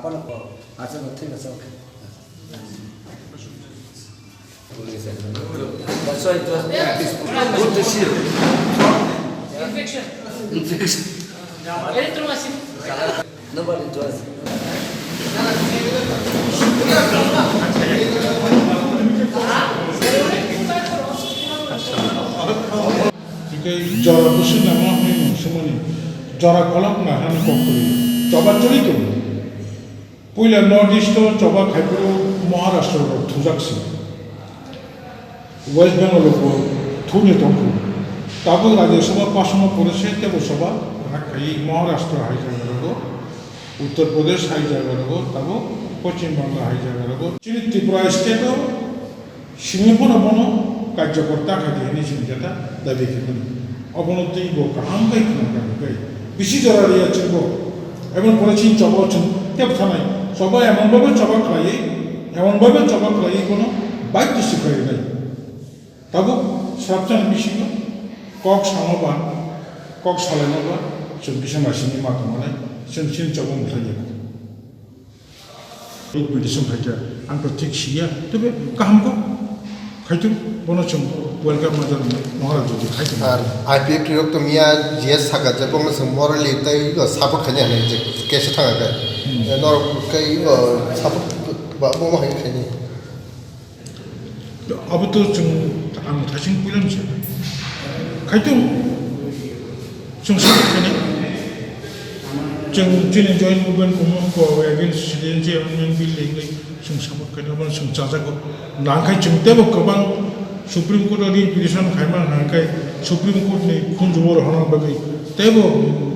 아빠는 아주 못해서 That's why it was good to see you. Infection. Infection. Erythromycin. No, but it was. 이게 저라 무슨 나마 하는 수문이 저라 걸락나 하는 거꾸리 저바 저리도 পইলা north east 저바 খাইপুর Maharashtra 투작시 west Bengal থুনি তঙ্কু তাবু রাজ্য সভা পাশম পরিষদ তেবু সভা এই মহারাষ্ট্র হাই জায়গারগো উত্তরপ্রদেশ হাই জায়গারগো তাবু পশ্চিমবঙ্গ হাই জায়গারগো চিনি ত্রিপুরা স্টেটও সিংহপন বন কার্যকর্তা খাইতে নিয়েছেন যেটা দাবি খেলেন অবনতি গো কাহাম গাই খাই বেশি জরারি আছে গো এবং বলেছেন চবা তেব থানায় সবাই এমনভাবে চবা খাইয়ে এমনভাবে চবা খাইয়ে কোনো বাধ্য শিখাই নাই তাবো সাবধান মিশিল কক সামবা কক সালাইনবা जों बिसमासिनि माथामानाय जों सिन चबा मुथायो एक बिदिसम खाइया आंथ ठीक सिया तबे काहामखौ खाइथों बनो जों वेलकाम माजार महाराज जुदि खाइथों আর আইপিএফ টিরক তো মিয়া জিএস থাকা যে বঙ্গ जों मरलि তাই সাপোর্ट খাইनो हानाय जे केस थाङाखै नर कै सापোर्ट बा बमा हाय खाइनो 아부터 जों आं थासिं बुलामसै खाइथों जों सापोर्ट खाइनो जों दिनै जइन मुभमेन्ट को एगेन्स्ट सिटिजेनशिप एमेन्डमेन्ट बिल लेङै जों सापर्ट खालामो जों जाजागौ नांखाय जों तेबो गोबां सुप्रिम कोर्ट रिपिटिसन खायमा नांखाय सुप्रिम कोर्टनि खुनजुवर होनांगौ तेबो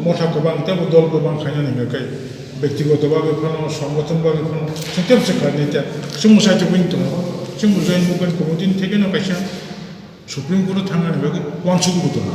मथा गोबां तेबो दल गोबां खायना नांखाय व्यक्तिगतभावे फानो संगठनभावे फानो जों तेबसे खायनाय जों साइट पइन्ट दङ जों जइन मुभमेन्ट कमिटिनि थेकेनो खायसे सुप्रिम कोर्ट थांनानै वांसुगु दङ